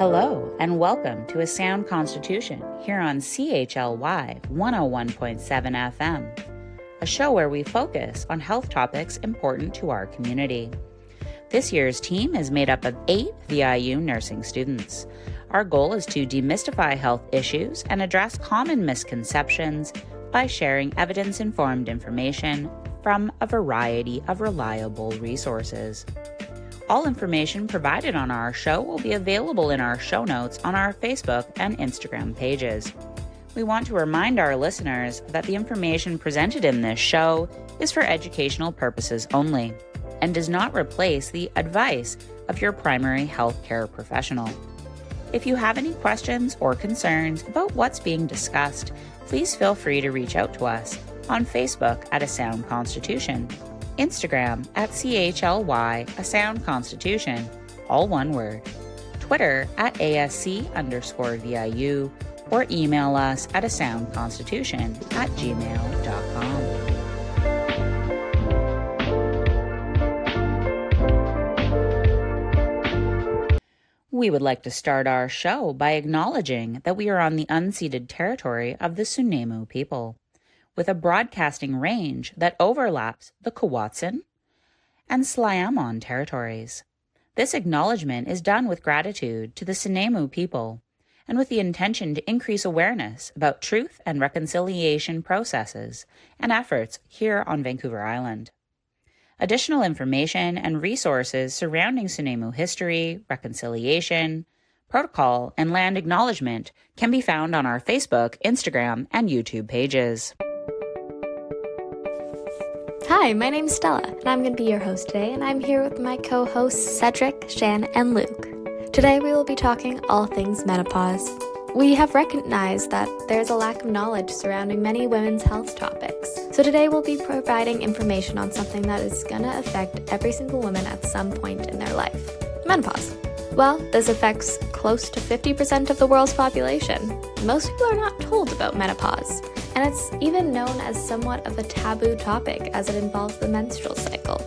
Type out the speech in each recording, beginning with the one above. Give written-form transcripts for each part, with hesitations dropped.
Hello, and welcome to A Sound Constitution here on CHLY 101.7 FM, a show where we focus on health topics important to our community. This year's team is made up of 8 VIU nursing students. Our goal is to demystify health issues and address common misconceptions by sharing evidence-informed information from a variety of reliable resources. All information provided on our show will be available in our show notes on our Facebook and Instagram pages. We want to remind our listeners that the information presented in this show is for educational purposes only and does not replace the advice of your primary health care professional. If you have any questions or concerns about what's being discussed, please feel free to reach out to us on Facebook at A Sound Constitution, Instagram at CHLY A Sound Constitution, all one word, Twitter at ASC_VIU, or email us at asoundconstitution@gmail.com. We would like to start our show by acknowledging that we are on the unceded territory of the Sunemu people, with a broadcasting range that overlaps the Kawatsan and Sliamon territories. This acknowledgement is done with gratitude to the Sunemu people and with the intention to increase awareness about truth and reconciliation processes and efforts here on Vancouver Island. Additional information and resources surrounding Sunemu history, reconciliation, protocol, and land acknowledgement can be found on our Facebook, Instagram, and YouTube pages. Hi, my name's Stella, and I'm going to be your host today, and I'm here with my co-hosts Cedric, Shan, and Luke. Today we will be talking all things menopause. We have recognized that there's a lack of knowledge surrounding many women's health topics. So today we'll be providing information on something that is going to affect every single woman at some point in their life. Menopause. Well, this affects close to 50% of the world's population. Most people are not told about menopause, and it's even known as somewhat of a taboo topic as it involves the menstrual cycle.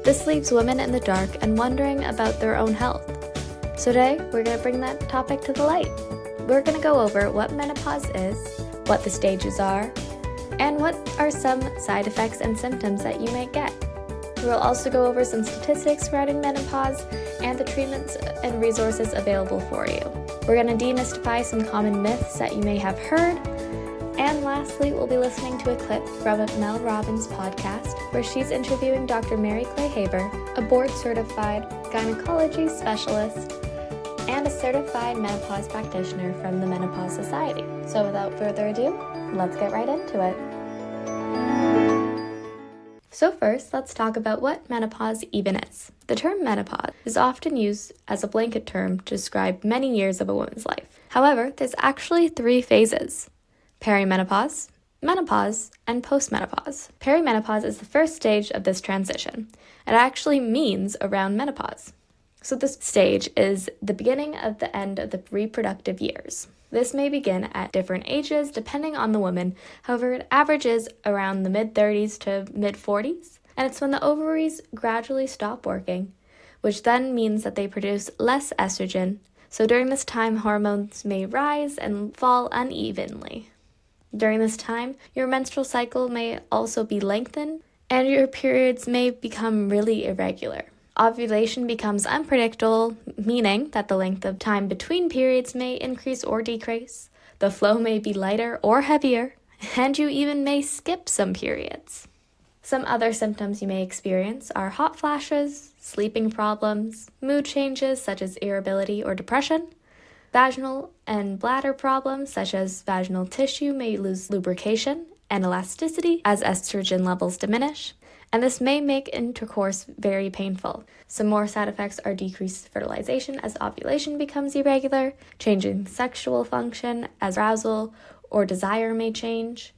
This leaves women in the dark and wondering about their own health. So today, we're going to bring that topic to the light. We're going to go over what menopause is, what the stages are, and what are some side effects and symptoms that you may get. We'll also go over some statistics surrounding menopause and the treatments and resources available for you. We're going to demystify some common myths that you may have heard. And lastly, we'll be listening to a clip from Mel Robbins' podcast where she's interviewing Dr. Mary Clay Haber, a board-certified gynecology specialist and a certified menopause practitioner from the Menopause Society. So without further ado, let's get right into it. So first, let's talk about what menopause even is. The term menopause is often used as a blanket term to describe many years of a woman's life. However, there's actually 3 phases: perimenopause, menopause, and postmenopause. Perimenopause is the first stage of this transition. It actually means around menopause. So this stage is the beginning of the end of the reproductive years. This may begin at different ages depending on the woman. However, it averages around the mid-30s to mid-40s, and it's when the ovaries gradually stop working, which then means that they produce less estrogen. So during this time, hormones may rise and fall unevenly. During this time, your menstrual cycle may also be lengthened, and your periods may become really irregular. Ovulation becomes unpredictable, meaning that the length of time between periods may increase or decrease. The flow may be lighter or heavier, and you even may skip some periods. Some other symptoms you may experience are hot flashes, sleeping problems, mood changes such as irritability or depression, vaginal and bladder problems such as vaginal tissue may lose lubrication and elasticity as estrogen levels diminish, and this may make intercourse very painful. Some more side effects are decreased fertilization as ovulation becomes irregular, changing sexual function as arousal or desire may change,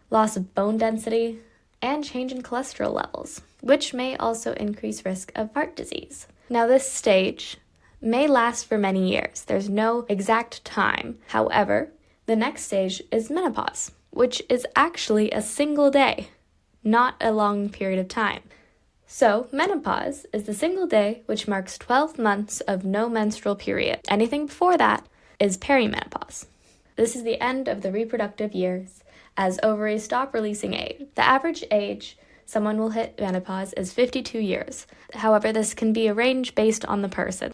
loss of bone density, and change in cholesterol levels, which may also increase risk of heart disease. Now this stage may last for many years. There's no exact time. However, the next stage is menopause, which is actually a single day, not a long period of time. So, menopause is the single day which marks 12 months of no menstrual period. Anything before that is perimenopause. This is the end of the reproductive years, as ovaries stop releasing eggs. The average age someone will hit menopause is 52 years. However, this can be a range based on the person.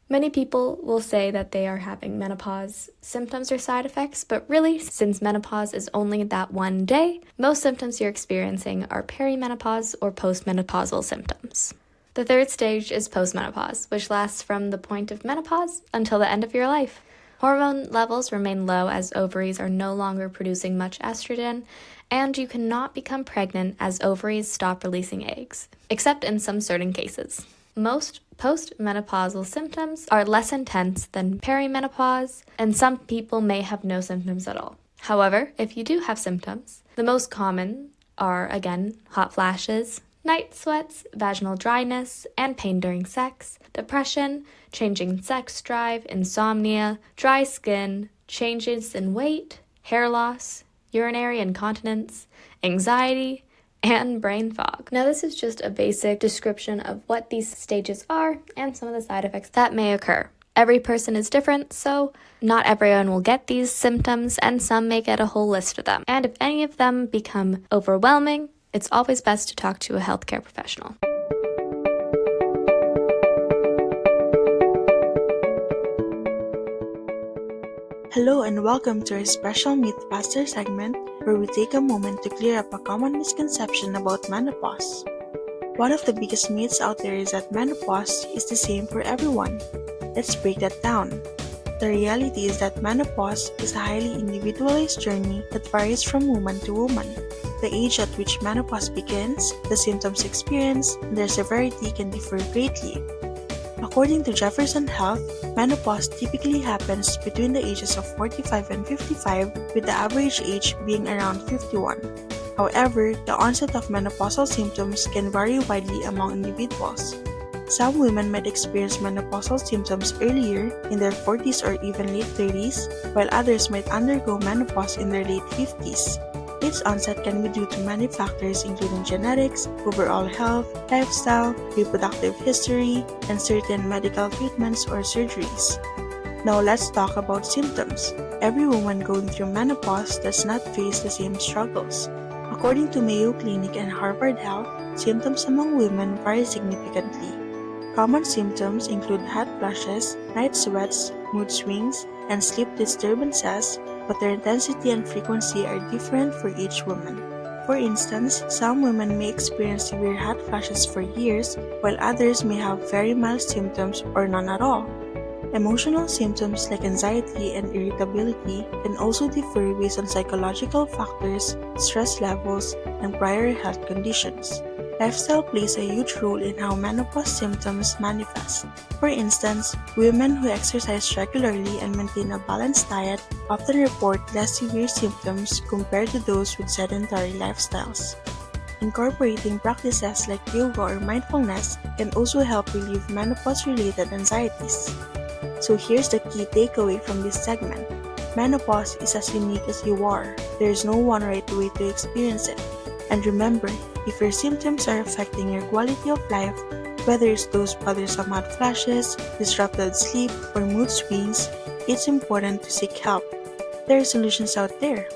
Many people will say that they are having menopause symptoms or side effects, but really, since menopause is only that one day, most symptoms you're experiencing are perimenopause or postmenopausal symptoms. The third stage is postmenopause, which lasts from the point of menopause until the end of your life. Hormone levels remain low as ovaries are no longer producing much estrogen, and you cannot become pregnant as ovaries stop releasing eggs, except in some certain cases. Most postmenopausal symptoms are less intense than perimenopause, and some people may have no symptoms at all. However, if you do have symptoms, the most common are, again, hot flashes, night sweats, vaginal dryness, and pain during sex, depression, changing sex drive, insomnia, dry skin, changes in weight, hair loss, urinary incontinence, anxiety, and brain fog. Now, this is just a basic description of what these stages are and some of the side effects that may occur. Every person is different, so not everyone will get these symptoms, and some may get a whole list of them. And if any of them become overwhelming, it's always best to talk to a healthcare professional. Hello and welcome to our special Mythbuster segment where we take a moment to clear up a common misconception about menopause. One of the biggest myths out there is that menopause is the same for everyone. Let's break that down. The reality is that menopause is a highly individualized journey that varies from woman to woman. The age at which menopause begins, the symptoms experienced, and their severity can differ greatly. According to Jefferson Health, menopause typically happens between the ages of 45 and 55, with the average age being around 51. However, the onset of menopausal symptoms can vary widely among individuals. Some women might experience menopausal symptoms earlier, in their 40s or even late 30s, while others might undergo menopause in their late 50s. Its onset can be due to many factors including genetics, overall health, lifestyle, reproductive history, and certain medical treatments or surgeries. Now let's talk about symptoms. Every woman going through menopause does not face the same struggles. According to Mayo Clinic and Harvard Health, symptoms among women vary significantly. Common symptoms include hot flashes, night sweats, mood swings, and sleep disturbances, but their intensity and frequency are different for each woman. For instance, some women may experience severe hot flashes for years, while others may have very mild symptoms or none at all. Emotional symptoms like anxiety and irritability can also differ based on psychological factors, stress levels, and prior health conditions. Lifestyle plays a huge role in how menopause symptoms manifest. For instance, women who exercise regularly and maintain a balanced diet often report less severe symptoms compared to those with sedentary lifestyles. Incorporating practices like yoga or mindfulness can also help relieve menopause-related anxieties. So here's the key takeaway from this segment. Menopause is as unique as you are. There is no one right way to experience it. And remember, if your symptoms are affecting your quality of life, whether it's those bothersome hot flashes, disrupted sleep, or mood swings, it's important to seek help. There are solutions out there.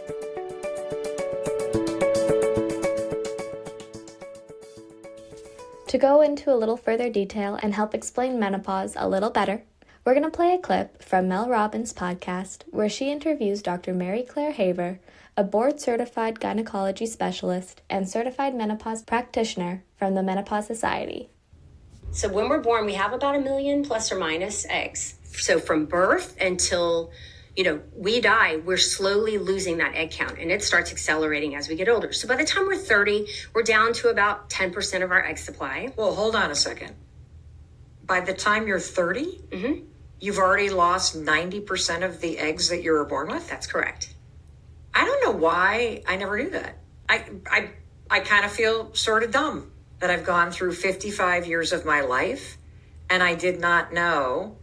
To go into a little further detail and help explain menopause a little better, we're going to play a clip from Mel Robbins' podcast where she interviews Dr. Mary Claire Haver, a board-certified gynecology specialist and certified menopause practitioner from the Menopause Society. So when we're born, we have about 1 million plus or minus eggs. So from birth until, we die, we're slowly losing that egg count, and it starts accelerating as we get older. So by the time we're 30, we're down to about 10% of our egg supply. Well, hold on a second. By the time you're 30, Mm-hmm. you've already lost 90% of the eggs that you were born with? That's correct. I don't know why I never knew that. I kind of feel sort of dumb that I've gone through 55 years of my life and I did not know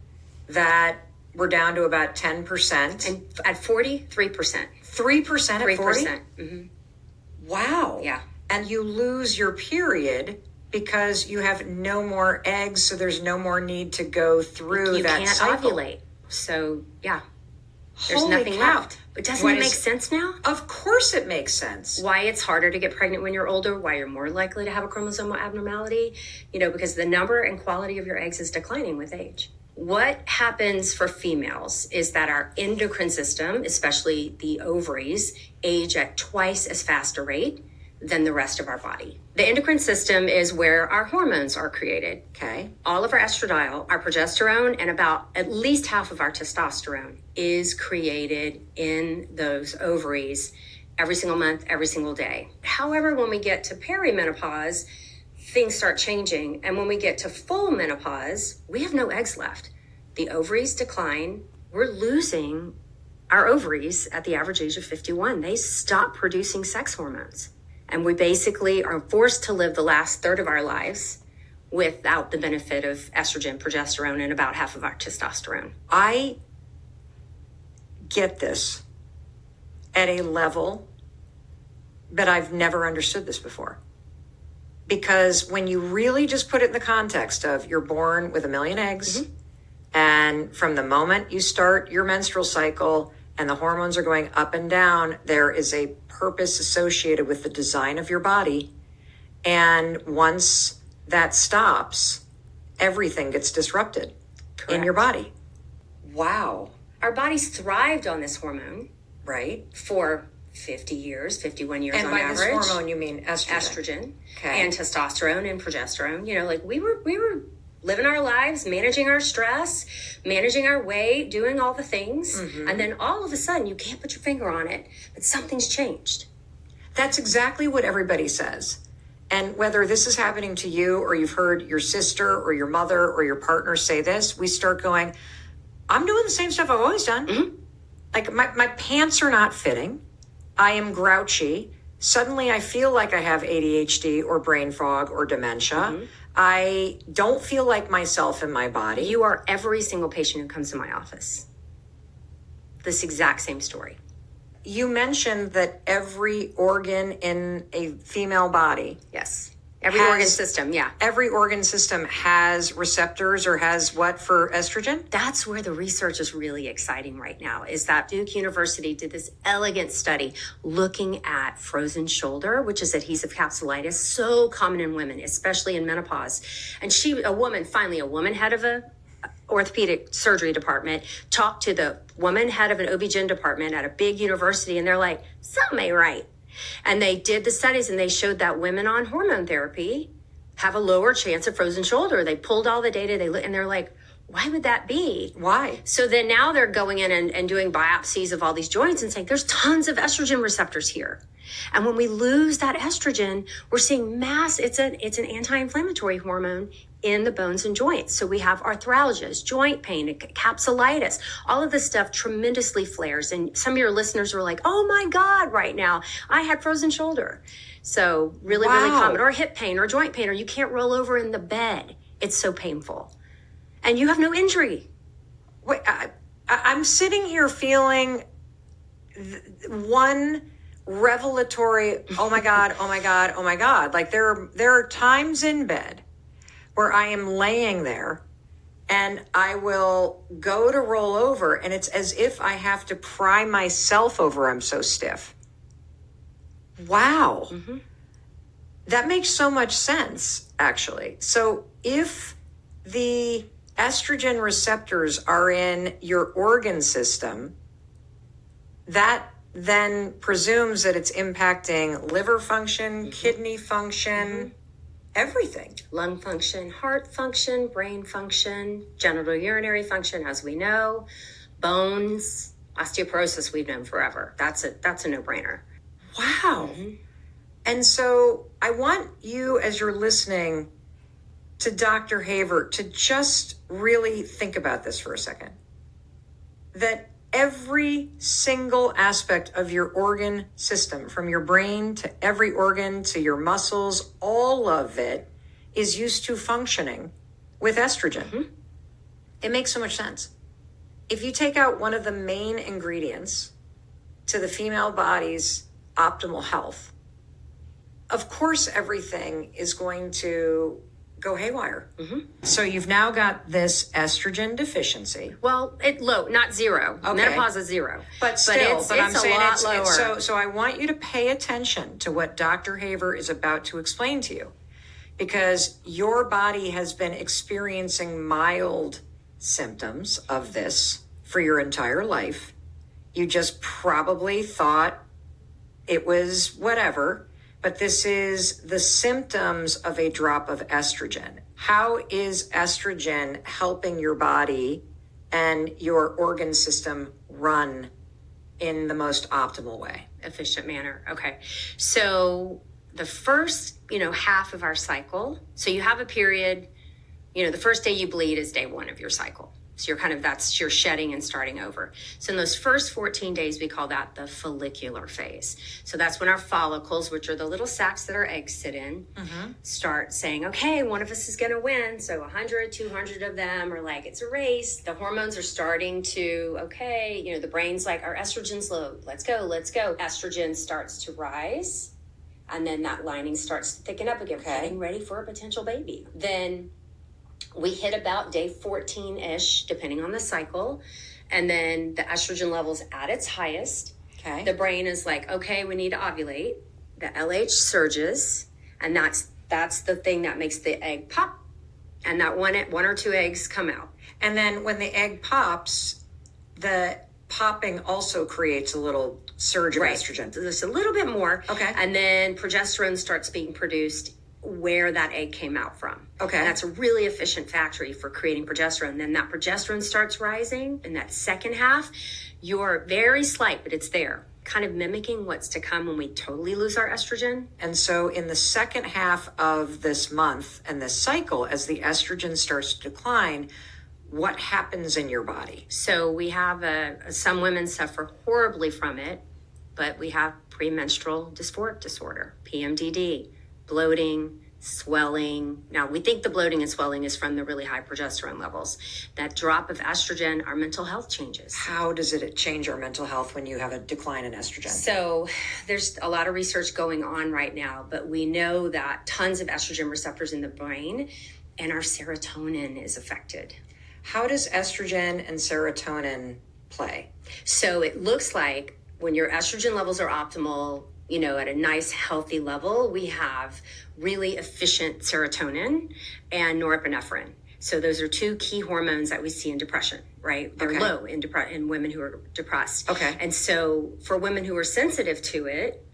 that we're down to about 10%. And at 40, 3%. 3% at 40? 3%. Mm-hmm. Wow. Yeah. And you lose your period because you have no more eggs, so there's no more need to go through you that can't cycle. ovulate. So yeah, there's Holy nothing cow. left. But doesn't What it make is- sense now? Of course it makes sense. Why it's harder to get pregnant when you're older, why you're more likely to have a chromosomal abnormality, because the number and quality of your eggs is declining with age. What happens for females is that our endocrine system, especially the ovaries, age at twice as fast a rate than the rest of our body. The endocrine system is where our hormones are created. Okay. All of our estradiol, our progesterone, and about at least half of our testosterone is created in those ovaries every single month, every single day. However, when we get to perimenopause, things start changing. And when we get to full menopause, we have no eggs left. The ovaries decline. We're losing our ovaries at the average age of 51. They stop producing sex hormones. And we basically are forced to live the last third of our lives without the benefit of estrogen, progesterone, and about half of our testosterone. I get this at a level that I've never understood this before. Because when you really just put it in the context of you're born with 1 million eggs, and from the moment you start your menstrual cycle and the hormones are going up and down, there is a purpose associated with the design of your body. And once that stops, everything gets disrupted in your body. Wow. Our bodies thrived on this hormone, Right? for 50 years, 51 years And on by average. this hormone, you mean estrogen. Estrogen Okay. and testosterone and progesterone. We were living our lives, managing our stress, managing our weight, doing all the things. And then all of a sudden, you can't put your finger on it, but something's changed. That's exactly what everybody says. And whether this is happening to you or you've heard your sister or your mother or your partner say this, we start going, I'm doing the same stuff I've always done. Like my pants are not fitting. I am grouchy. Suddenly I feel like I have ADHD or brain fog or dementia. I don't feel like myself in my body. You are every single patient who comes to my office. This exact same story. You mentioned that every organ in a female body, Yes. Every Has- organ system, yeah. every organ system has receptors or has what for estrogen? That's where the research is really exciting right now, is that Duke University did this elegant study looking at frozen shoulder, which is adhesive capsulitis, so common in women, especially in menopause. And a woman head of a orthopedic surgery department, talked to the woman head of an OB-GYN department at a big university, and they're like, something ain't right. And they did the studies and they showed that women on hormone therapy have a lower chance of frozen shoulder. They pulled all the data, and they're like, why would that be? Why? So then now they're going in and doing biopsies of all these joints and saying there's tons of estrogen receptors here. And when we lose that estrogen, we're seeing it's an anti-inflammatory hormone in the bones and joints. So we have arthralgias, joint pain, capsulitis, all of this stuff tremendously flares. And some of your listeners were like, oh my God, right now, I had frozen shoulder. So really common, or hip pain or joint pain, or you can't roll over in the bed. It's so painful. And you have no injury. Wait, I'm sitting here feeling one revelatory, oh my God, oh my God, oh my God. Like there are times in bed where I am laying there and I will go to roll over and it's as if I have to pry myself over. I'm so stiff. Wow. That makes so much sense, actually. So if the estrogen receptors are in your organ system, that then presumes that it's impacting liver function, kidney function, everything. Lung function, heart function, brain function, genital urinary function, as we know, bones, osteoporosis we've known forever. That's a no-brainer. Wow. And so I want you, as you're listening to Dr. Haver, to just really think about this for a second. That every single aspect of your organ system, from your brain to every organ to your muscles, all of it is used to functioning with estrogen. It makes so much sense. If you take out one of the main ingredients to the female body's optimal health, of course, everything is going to go haywire. So you've now got this estrogen deficiency. Well, not zero. Okay. Menopause is zero. But still, it's I'm a saying lot lower. So I want you to pay attention to what Dr. Haver is about to explain to you, because your body has been experiencing mild symptoms of this for your entire life. You just probably thought it was whatever, but this is the symptoms of a drop of estrogen. How is estrogen helping your body and your organ system run in the most optimal way? Efficient manner. Okay. So the first, half of our cycle, so you have a period, the first day you bleed is day 1 of your cycle. So that's your shedding and starting over. So in those first 14 days, we call that the follicular phase. So that's when our follicles, which are the little sacs that our eggs sit in, start saying, okay, one of us is going to win. So 100, 200 of them are like, it's a race. The hormones are starting to, the brain's like, our estrogen's low. Let's go, let's go. Estrogen starts to rise. And then that lining starts to thicken up again, getting ready for a potential baby. Then we hit about day 14-ish, depending on the cycle. And then the estrogen level's at its highest. Okay. The brain is like, okay, we need to ovulate. The LH surges. And that's the thing that makes the egg pop. And that one or two eggs come out. And then when the egg pops, the popping also creates a little surge of estrogen. So just a little bit more. Okay. And then progesterone starts being produced where that egg came out from. Okay. And that's a really efficient factory for creating progesterone. Then that progesterone starts rising in that second half. You're very slight, but it's there, kind of mimicking what's to come when we totally lose our estrogen. And so in the second half of this month and this cycle, as the estrogen starts to decline, what happens in your body? So we have some women suffer horribly from it, but we have premenstrual dysphoric disorder, PMDD, bloating, swelling. Now, we think the bloating and swelling is from the really high progesterone levels. That drop of estrogen, our mental health changes. How does it change our mental health when you have a decline in estrogen? So there's a lot of research going on right now, but we know that tons of estrogen receptors in the brain and our serotonin is affected. How does estrogen and serotonin play? So it looks like when your estrogen levels are optimal, at a nice healthy level, we have really efficient serotonin and norepinephrine. So those are two key hormones that we see in depression, right? They're low in women who are depressed. Okay. And so for women who are sensitive to it,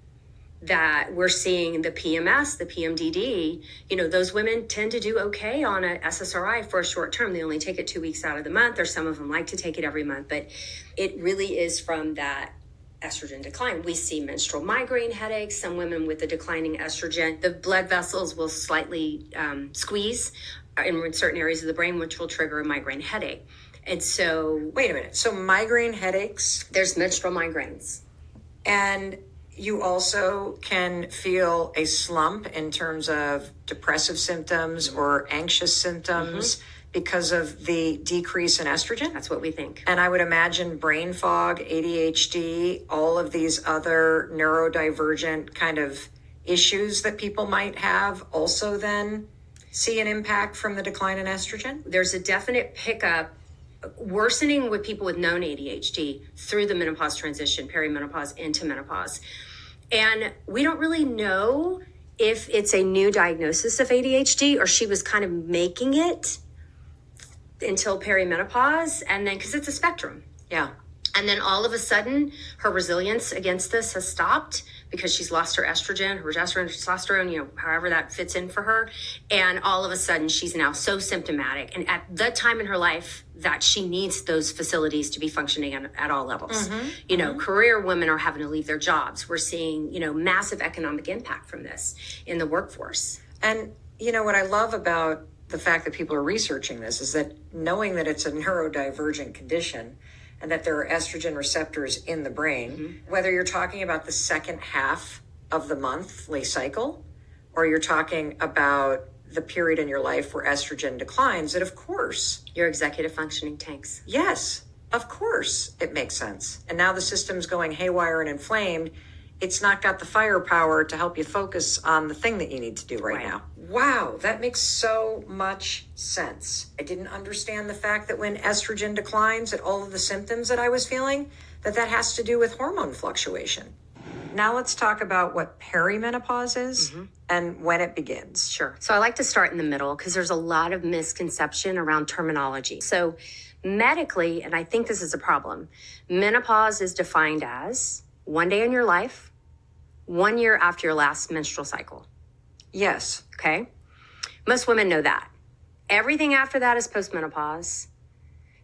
that we're seeing the PMS, the PMDD, those women tend to do okay on a SSRI for a short term. They only take it 2 weeks out of the month, or some of them like to take it every month, but it really is from that estrogen decline. We see menstrual migraine headaches. Some women with the declining estrogen, the blood vessels will slightly squeeze in certain areas of the brain, which will trigger a migraine headache. And so, wait a minute. So migraine headaches, there's menstrual migraines. And you also can feel a slump in terms of depressive symptoms or anxious symptoms because of the decrease in estrogen? That's what we think. And I would imagine brain fog, ADHD, all of these other neurodivergent kind of issues that people might have also then see an impact from the decline in estrogen? There's a definite pickup, worsening with people with known ADHD through the menopause transition, perimenopause into menopause. And we don't really know if it's a new diagnosis of ADHD or she was kind of making it until perimenopause, and then because it's a spectrum. Yeah. And then all of a sudden, her resilience against this has stopped because she's lost her estrogen, her progesterone, testosterone, however that fits in for her. And all of a sudden, she's now so symptomatic. And at the time in her life that she needs those facilities to be functioning at all levels. Career women are having to leave their jobs. We're seeing, massive economic impact from this in the workforce. And, what I love about the fact that people are researching this is that knowing that it's a neurodivergent condition and that there are estrogen receptors in the brain, whether you're talking about the second half of the monthly cycle or you're talking about the period in your life where estrogen declines, that of course your executive functioning tanks. Yes, of course it makes sense. And now the system's going haywire and inflamed. it's not got the firepower to help you focus on the thing that you need to do right now. Wow, that makes so much sense. I didn't understand the fact that when estrogen declines, that all of the symptoms that I was feeling, that has to do with hormone fluctuation. Now let's talk about what perimenopause is and when it begins. Sure. So I like to start in the middle because there's a lot of misconception around terminology. So medically, and I think this is a problem, menopause is defined as one day in your life, 1 year after your last menstrual cycle. Yes. Okay. Most women know that. Everything after that is postmenopause.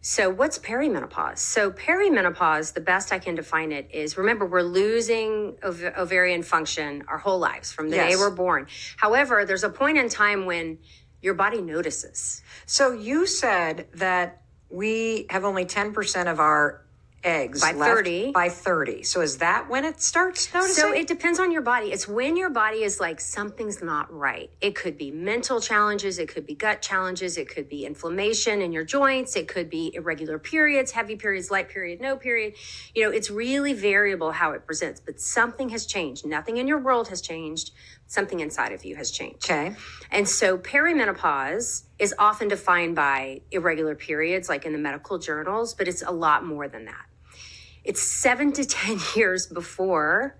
So what's perimenopause? So perimenopause, the best I can define it is, remember, we're losing ovarian function our whole lives from the day we're born. However, there's a point in time when your body notices. So you said that we have only 10% of our eggs by left 30. By 30. So is that when it starts noticing? So it depends on your body. It's when your body is like, something's not right. It could be mental challenges. It could be gut challenges. It could be inflammation in your joints. It could be irregular periods, heavy periods, light period, no period. You know, it's really variable how it presents, but something has changed. Nothing in your world has changed. Something inside of you has changed. Okay. And so perimenopause is often defined by irregular periods, like in the medical journals, but it's a lot more than that. It's 7 to 10 years before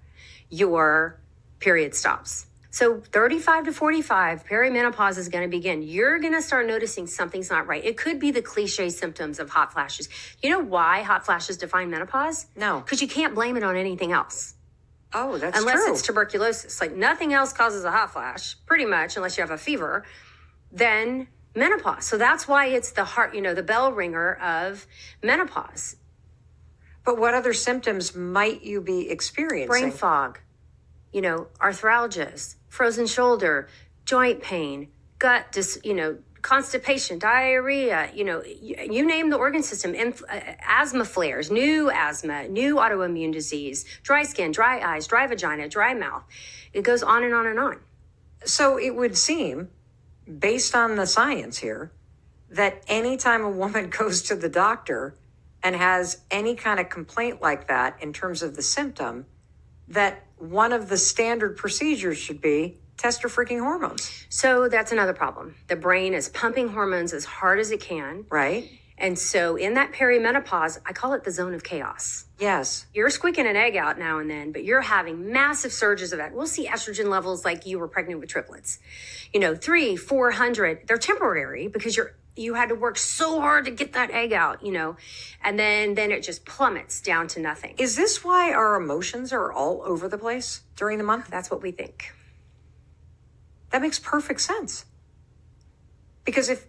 your period stops. So 35 to 45, perimenopause is going to begin. You're going to start noticing something's not right. It could be the cliche symptoms of hot flashes. You know why hot flashes define menopause? No. Because you can't blame it on anything else. Oh, that's unless true. It's tuberculosis. Like nothing else causes a hot flash, pretty much, unless you have a fever, then menopause. So that's why it's the heart, you know, the bell ringer of menopause. But what other symptoms might you be experiencing? Brain fog, you know, arthralgias, frozen shoulder, joint pain, gut, constipation, diarrhea, you name the organ system, asthma flares, new asthma, new autoimmune disease, dry skin, dry eyes, dry vagina, dry mouth. It goes on and on and on. So it would seem, based on the science here, that anytime a woman goes to the doctor and has any kind of complaint like that in terms of the symptom, that one of the standard procedures should be test your freaking hormones. So that's another problem. The brain is pumping hormones as hard as it can. Right. And so in that perimenopause, I call it the zone of chaos. Yes. You're squeaking an egg out now and then, but you're having massive surges of that. We'll see estrogen levels like you were pregnant with triplets. 300, 400. They're temporary because you had to work so hard to get that egg out, and then it just plummets down to nothing. Is this why our emotions are all over the place during the month? That's what we think. That makes perfect sense. Because if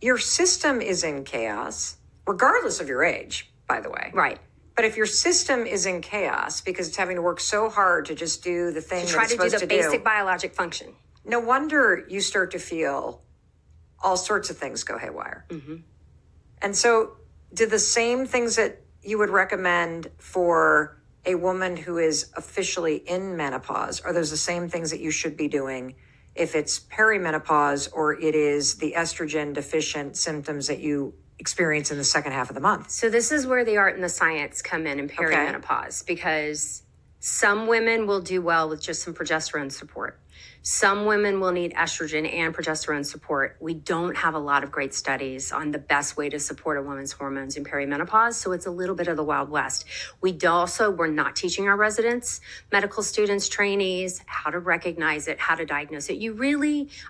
your system is in chaos, regardless of your age, by the way. Right. But if your system is in chaos because it's having to work so hard to just do the thing to try to do the basic biologic function. No wonder you start to feel all sorts of things go haywire. Mm-hmm. And so do the same things that you would recommend for a woman who is officially in menopause, are those the same things that you should be doing if it's perimenopause or it is the estrogen deficient symptoms that you experience in the second half of the month? So this is where the art and the science come in perimenopause, because some women will do well with just some progesterone support. Some women will need estrogen and progesterone support. We don't have a lot of great studies on the best way to support a woman's hormones in perimenopause, so it's a little bit of the Wild West. We're not teaching our residents, medical students, trainees, how to recognize it, how to diagnose it.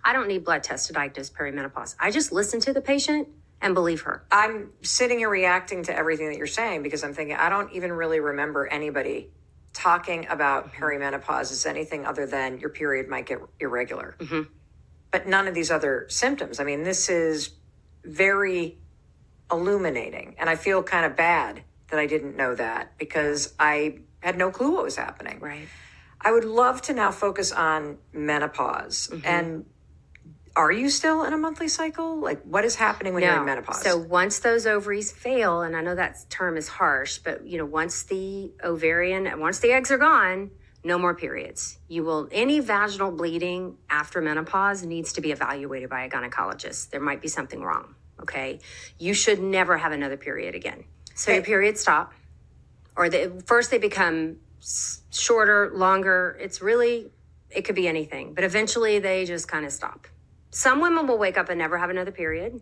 I don't need blood tests to diagnose perimenopause. I just listen to the patient and believe her. I'm sitting here reacting to everything that you're saying because I'm thinking, I don't even really remember anybody talking about perimenopause as anything other than your period might get irregular. Mm-hmm. But none of these other symptoms. I mean, this is very illuminating. And I feel kind of bad that I didn't know that because I had no clue what was happening. Right. I would love to now focus on menopause. Mm-hmm. And are you still in a monthly cycle? Like, what is happening when you're in menopause? So once those ovaries fail, and I know that term is harsh, but once the eggs are gone, no more periods. Any vaginal bleeding after menopause needs to be evaluated by a gynecologist. There might be something wrong. Okay. You should never have another period again. So your periods stop, or first they become shorter, longer. It could be anything, but eventually they just kind of stop. Some women will wake up and never have another period.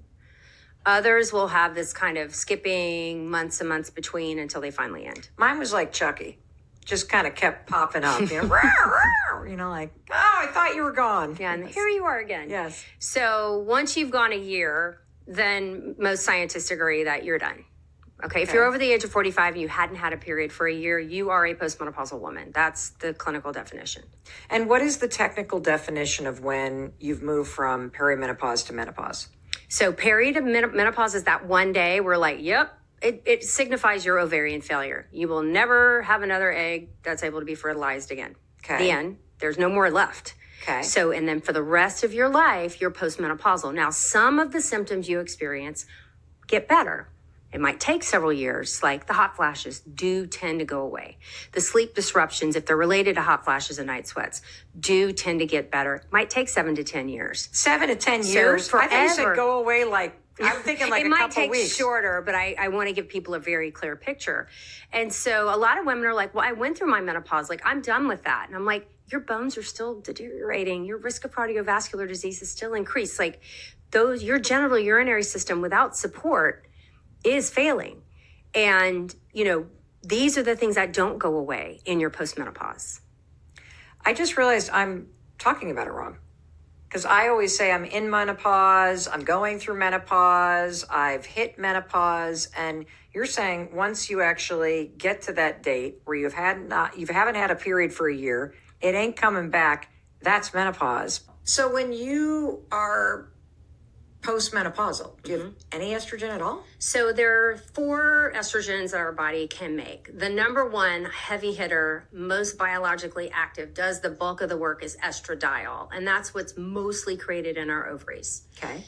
Others will have this kind of skipping months and months between until they finally end. Mine was like Chucky, just kind of kept popping up, like, oh, I thought you were gone. Yeah, and here you are again. Yes. So once you've gone a year, then most scientists agree that you're done. Okay, if you're over the age of 45 and you hadn't had a period for a year, you are a postmenopausal woman. That's the clinical definition. And what is the technical definition of when you've moved from perimenopause to menopause? So peri to menopause is that one day where it signifies your ovarian failure. You will never have another egg that's able to be fertilized again. Okay. The end. There's no more left. Okay. So, and then for the rest of your life, you're postmenopausal. Now, some of the symptoms you experience get better. It might take several years, like the hot flashes do tend to go away. The sleep disruptions, if they're related to hot flashes and night sweats, do tend to get better. It might take 7 to 10 years. 7 to 10 years? Forever. I think you said go away I'm thinking like it a might couple take weeks. shorter, but I want to give people a very clear picture. And so a lot of women are like, well, I went through my menopause. Like, I'm done with that. And I'm like, your bones are still deteriorating. Your risk of cardiovascular disease is still increased. Like, your genital urinary system without support is failing. And, these are the things that don't go away in your postmenopause. I just realized I'm talking about it wrong. Because I always say I'm in menopause, I'm going through menopause, I've hit menopause, and you're saying once you actually get to that date where you haven't had a period for a year, it ain't coming back, that's menopause. So when you are postmenopausal, do you have any estrogen at all? So there are 4 estrogens that our body can make. The number one heavy hitter, most biologically active, does the bulk of the work is estradiol. And that's what's mostly created in our ovaries. Okay.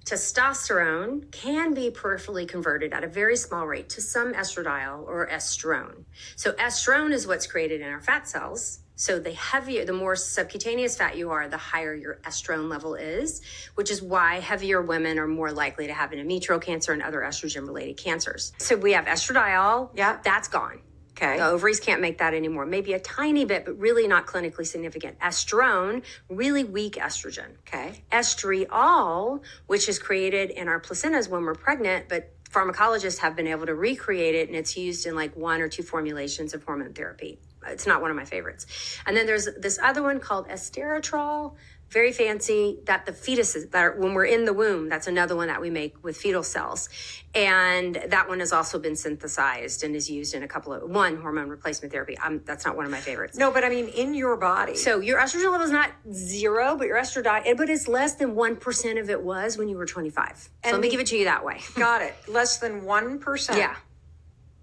Testosterone can be peripherally converted at a very small rate to some estradiol or estrone. So estrone is what's created in our fat cells. So the more subcutaneous fat you are, the higher your estrone level is, which is why heavier women are more likely to have endometrial cancer and other estrogen-related cancers. So we have estradiol. Yeah. That's gone. Okay. The ovaries can't make that anymore. Maybe a tiny bit, but really not clinically significant. Estrone, really weak estrogen. Okay. Estriol, which is created in our placentas when we're pregnant, but pharmacologists have been able to recreate it, and it's used in like 1 or 2 formulations of hormone therapy. It's not one of my favorites. And then there's this other one called esteritrol, very fancy, that the fetuses, when we're in the womb, that's another one that we make with fetal cells. And that one has also been synthesized and is used in one hormone replacement therapy. That's not one of my favorites. No, but I mean in your body. So your estrogen level is not 0, but your estradiol, but it's less than 1% of it was when you were 25. So let me give it to you that way. Got it. Less than 1%. Yeah.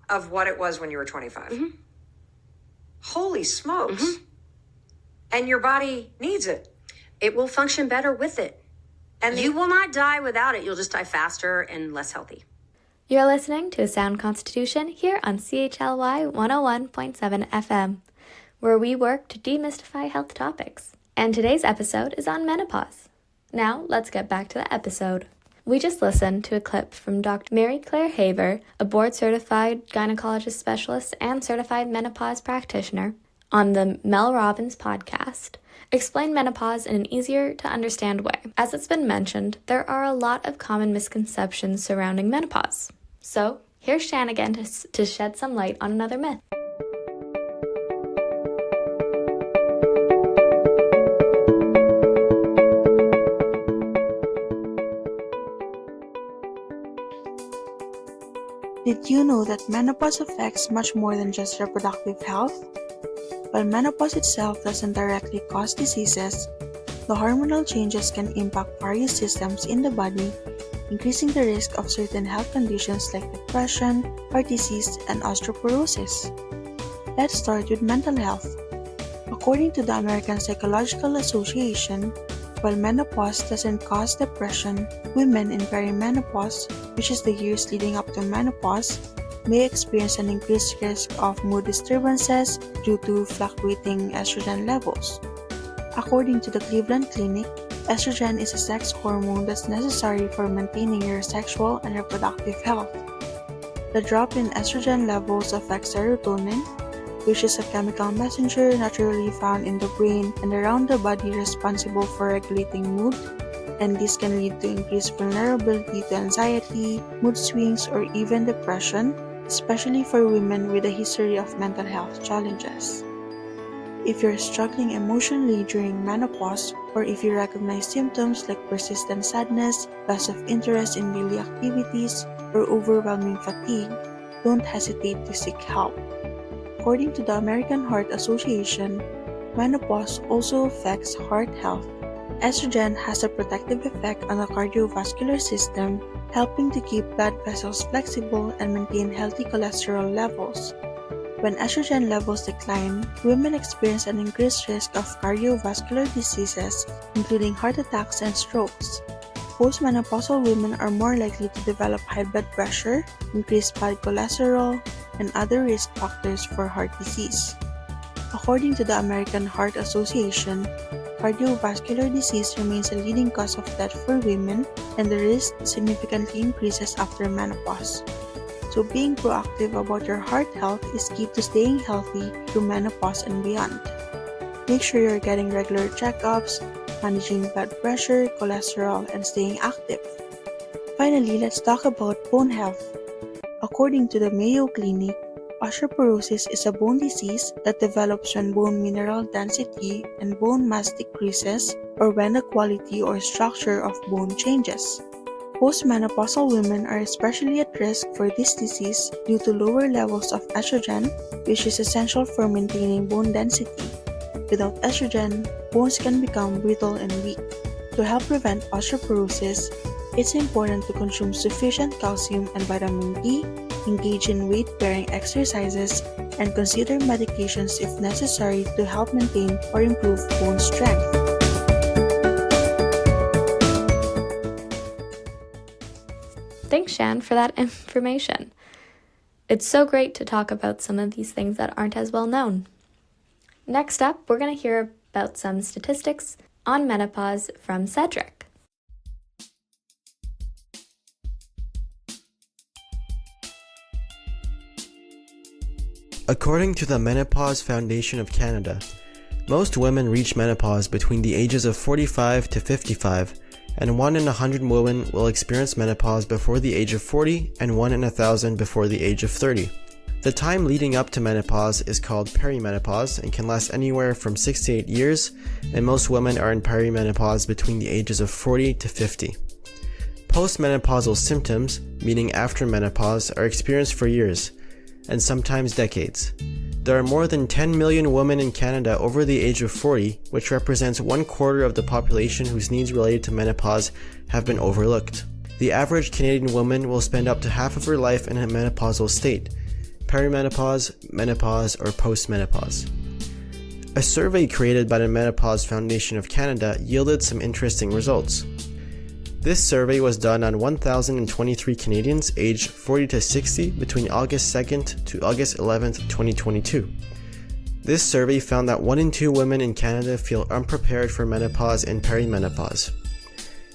Of what it was when you were 25. Holy smokes. And your body needs it. It will function better with it. And you will not die without it. You'll just die faster and less healthy. You're listening to A Sound Constitution here on CHLY 101.7 FM, where we work to demystify health topics. And today's episode is on menopause. Now, let's get back to the episode. We just listened to a clip from Dr. Mary Claire Haver, a board-certified gynecologist specialist and certified menopause practitioner, on the Mel Robbins podcast, explain menopause in an easier-to-understand way. As it's been mentioned, there are a lot of common misconceptions surrounding menopause. So, here's Shan again to shed some light on another myth. Did you know that menopause affects much more than just reproductive health? While menopause itself doesn't directly cause diseases, the hormonal changes can impact various systems in the body, increasing the risk of certain health conditions like depression, heart disease, and osteoporosis. Let's start with mental health. According to the American Psychological Association, while menopause doesn't cause depression, women in perimenopause, which is the years leading up to menopause, may experience an increased risk of mood disturbances due to fluctuating estrogen levels. According to the Cleveland Clinic, estrogen is a sex hormone that's necessary for maintaining your sexual and reproductive health. The drop in estrogen levels affects serotonin, which is a chemical messenger naturally found in the brain and around the body responsible for regulating mood, and this can lead to increased vulnerability to anxiety, mood swings, or even depression, especially for women with a history of mental health challenges. If you're struggling emotionally during menopause, or if you recognize symptoms like persistent sadness, loss of interest in daily activities, or overwhelming fatigue, don't hesitate to seek help. According to the American Heart Association, menopause also affects heart health. Estrogen has a protective effect on the cardiovascular system, helping to keep blood vessels flexible and maintain healthy cholesterol levels. When estrogen levels decline, women experience an increased risk of cardiovascular diseases, including heart attacks and strokes. Postmenopausal women are more likely to develop high blood pressure, increased bad cholesterol, and other risk factors for heart disease. According to the American Heart Association, cardiovascular disease remains a leading cause of death for women, and the risk significantly increases after menopause. So being proactive about your heart health is key to staying healthy through menopause and beyond. Make sure you're getting regular checkups, managing blood pressure, cholesterol, and staying active. Finally, let's talk about bone health. According to the Mayo Clinic, osteoporosis is a bone disease that develops when bone mineral density and bone mass decreases, or when the quality or structure of bone changes. Postmenopausal women are especially at risk for this disease due to lower levels of estrogen, which is essential for maintaining bone density. Without estrogen, bones can become brittle and weak. To help prevent osteoporosis, it's important to consume sufficient calcium and vitamin D, engage in weight-bearing exercises, and consider medications if necessary to help maintain or improve bone strength. Thanks, Shan, for that information. It's so great to talk about some of these things that aren't as well known. Next up, we're going to hear about some statistics on menopause from Cedric. According to the Menopause Foundation of Canada, most women reach menopause between the ages of 45 to 55, and 1 in 100 women will experience menopause before the age of 40 and 1 in 1,000 before the age of 30. The time leading up to menopause is called perimenopause and can last anywhere from 6 to 8 years, and most women are in perimenopause between the ages of 40 to 50. Postmenopausal symptoms, meaning after menopause, are experienced for years, and sometimes decades. There are more than 10 million women in Canada over the age of 40, which represents 1/4 of the population whose needs related to menopause have been overlooked. The average Canadian woman will spend up to half of her life in a menopausal state, perimenopause, menopause, or postmenopause. A survey created by the Menopause Foundation of Canada yielded some interesting results. This survey was done on 1,023 Canadians aged 40 to 60 between August 2nd to August 11th, 2022. This survey found that 1 in 2 women in Canada feel unprepared for menopause and perimenopause.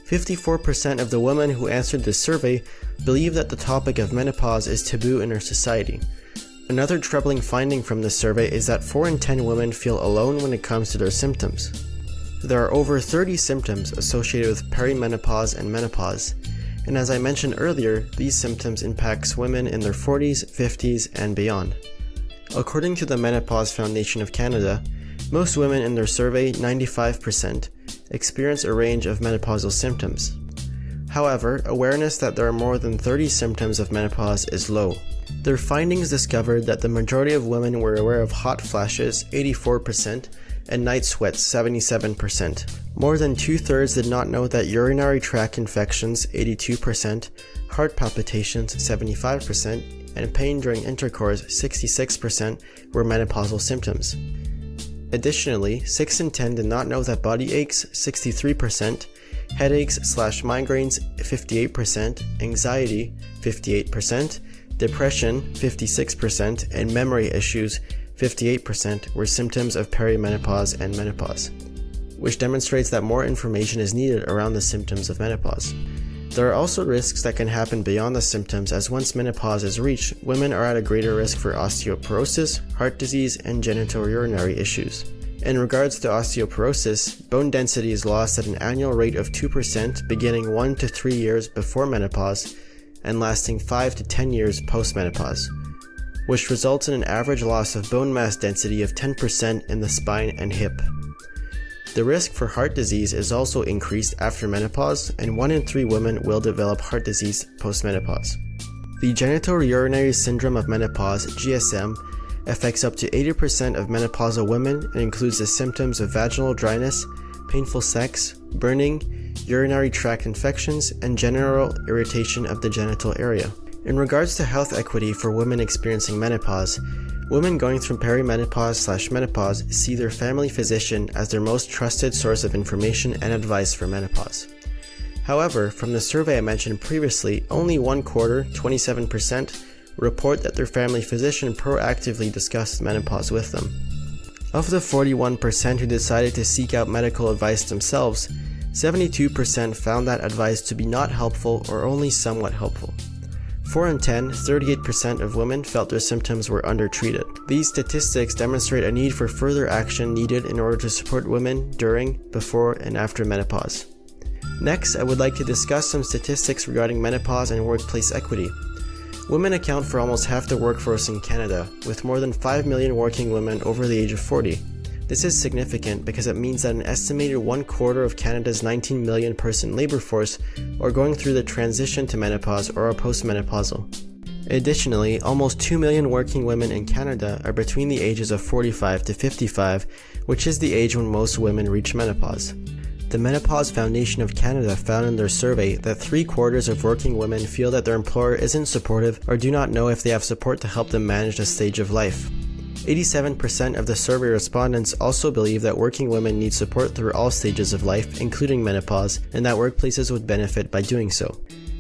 54% of the women who answered this survey believe that the topic of menopause is taboo in our society. Another troubling finding from this survey is that 4 in 10 women feel alone when it comes to their symptoms. There are over 30 symptoms associated with perimenopause and menopause, and as I mentioned earlier, these symptoms impact women in their 40s, 50s, and beyond. According to the Menopause Foundation of Canada, most women in their survey, 95%, experience a range of menopausal symptoms. However, awareness that there are more than 30 symptoms of menopause is low. Their findings discovered that the majority of women were aware of hot flashes, 84%, and night sweats, 77%. More than 2/3 did not know that urinary tract infections, 82%, heart palpitations, 75%, and pain during intercourse, 66%, were menopausal symptoms. Additionally, 6 in 10 did not know that body aches, 63%, headaches/migraines, 58%, anxiety, 58%, depression, 56%, and memory issues, 58%, were symptoms of perimenopause and menopause, which demonstrates that more information is needed around the symptoms of menopause. There are also risks that can happen beyond the symptoms, as once menopause is reached, women are at a greater risk for osteoporosis, heart disease, and genitourinary issues. In regards to osteoporosis, bone density is lost at an annual rate of 2% beginning 1 to 3 years before menopause and lasting 5 to 10 years post-menopause, which results in an average loss of bone mass density of 10% in the spine and hip. The risk for heart disease is also increased after menopause, and 1 in 3 women will develop heart disease post-menopause. The genitourinary syndrome of menopause, GSM, affects up to 80% of menopausal women and includes the symptoms of vaginal dryness, painful sex, burning, urinary tract infections, and general irritation of the genital area. In regards to health equity for women experiencing menopause, women going through perimenopause/menopause see their family physician as their most trusted source of information and advice for menopause. However, from the survey I mentioned previously, only 1/4, 27%, report that their family physician proactively discussed menopause with them. Of the 41% who decided to seek out medical advice themselves, 72% found that advice to be not helpful or only somewhat helpful. 4 in 10, 38% of women felt their symptoms were undertreated. These statistics demonstrate a need for further action needed in order to support women during, before, and after menopause. Next, I would like to discuss some statistics regarding menopause and workplace equity. Women account for almost half the workforce in Canada, with more than 5 million working women over the age of 40. This is significant because it means that an estimated 1/4 of Canada's 19 million person labor force are going through the transition to menopause or are postmenopausal. Additionally, almost 2 million working women in Canada are between the ages of 45 to 55, which is the age when most women reach menopause. The Menopause Foundation of Canada found in their survey that 3/4 of working women feel that their employer isn't supportive or do not know if they have support to help them manage this stage of life. 87% of the survey respondents also believe that working women need support through all stages of life, including menopause, and that workplaces would benefit by doing so.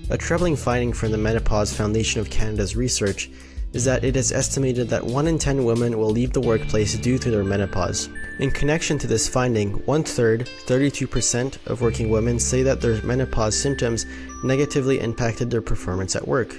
A troubling finding from the Menopause Foundation of Canada's research is that it is estimated that 1 in 10 women will leave the workplace due to their menopause. In connection to this finding, 1/3, 32% of working women say that their menopause symptoms negatively impacted their performance at work.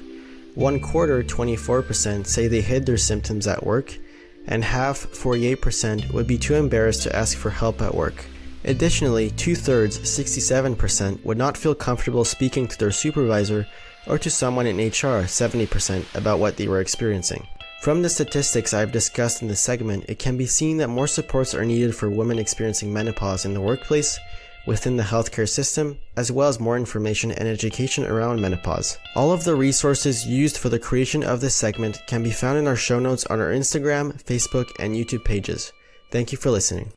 1/4, 24%, say they hid their symptoms at work, and half, 48%, would be too embarrassed to ask for help at work. Additionally, 2/3, 67%, would not feel comfortable speaking to their supervisor or to someone in HR, 70%, about what they were experiencing. From the statistics I've discussed in this segment, it can be seen that more supports are needed for women experiencing menopause in the workplace, within the healthcare system, as well as more information and education around menopause. All of the resources used for the creation of this segment can be found in our show notes on our Instagram, Facebook, and YouTube pages. Thank you for listening.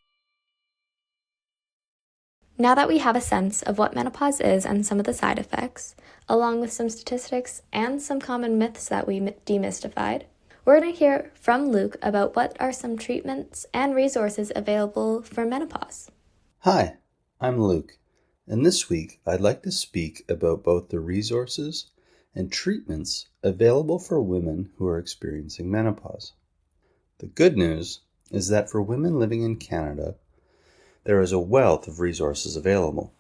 Now that we have a sense of what menopause is and some of the side effects, along with some statistics and some common myths that we demystified, we're going to hear from Luke about what are some treatments and resources available for menopause. Hi, I'm Luke, and this week I'd like to speak about both the resources and treatments available for women who are experiencing menopause. The good news is that for women living in Canada, there is a wealth of resources available.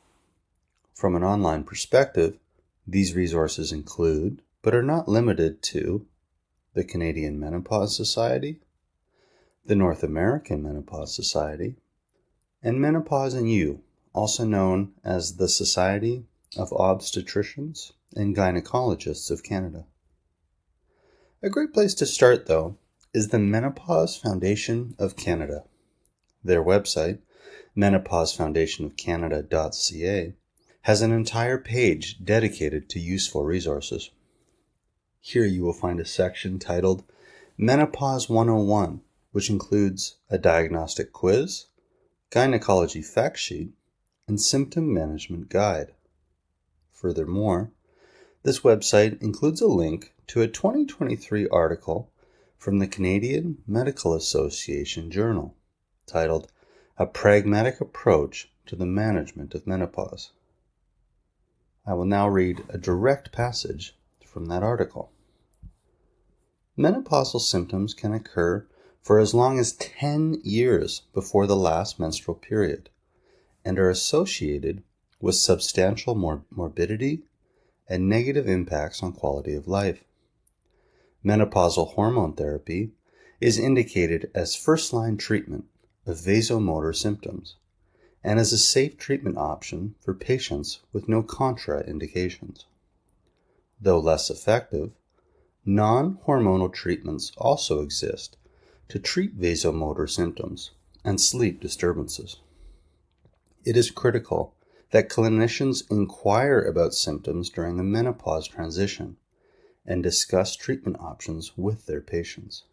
From an online perspective, these resources include, but are not limited to, the Canadian Menopause Society, the North American Menopause Society, and Menopause and You, also known as the Society of Obstetricians and Gynecologists of Canada. A great place to start, though, is the Menopause Foundation of Canada. Their website, menopausefoundationofcanada.ca, has an entire page dedicated to useful resources. Here you will find a section titled Menopause 101, which includes a diagnostic quiz, gynecology fact sheet, and symptom management guide. Furthermore, this website includes a link to a 2023 article from the Canadian Medical Association Journal titled A Pragmatic Approach to the Management of Menopause. I will now read a direct passage from that article. Menopausal symptoms can occur for as long as 10 years before the last menstrual period and are associated with substantial morbidity and negative impacts on quality of life. Menopausal hormone therapy is indicated as first-line treatment of vasomotor symptoms and as a safe treatment option for patients with no contraindications. Though less effective, non-hormonal treatments also exist to treat vasomotor symptoms and sleep disturbances. It is critical that clinicians inquire about symptoms during the menopause transition and discuss treatment options with their patients.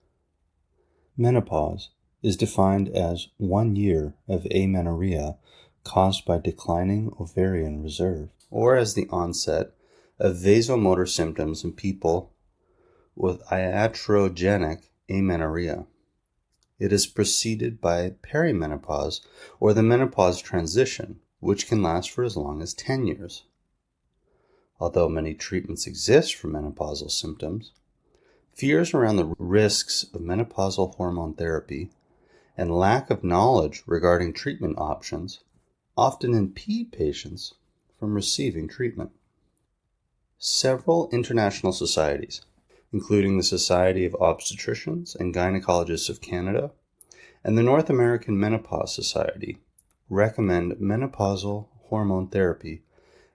Menopause is defined as 1 year of amenorrhea caused by declining ovarian reserve, or as the onset of vasomotor symptoms in people with iatrogenic amenorrhea. It is preceded by perimenopause or the menopause transition, which can last for as long as 10 years. Although many treatments exist for menopausal symptoms, fears around the risks of menopausal hormone therapy and lack of knowledge regarding treatment options often impede patients from receiving treatment. Several international societies, including the Society of Obstetricians and Gynecologists of Canada and the North American Menopause Society, recommend menopausal hormone therapy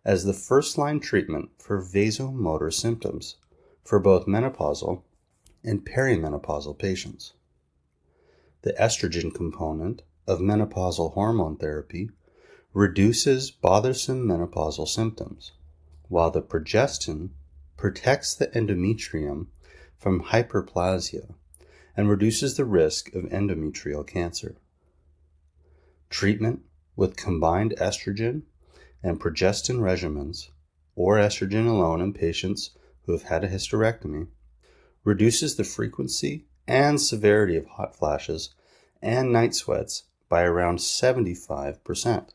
as the first-line treatment for vasomotor symptoms for both menopausal and perimenopausal patients. The estrogen component of menopausal hormone therapy reduces bothersome menopausal symptoms, while the progestin protects the endometrium from hyperplasia and reduces the risk of endometrial cancer. Treatment with combined estrogen and progestin regimens, or estrogen alone in patients who have had a hysterectomy, reduces the frequency and severity of hot flashes and night sweats by around 75%.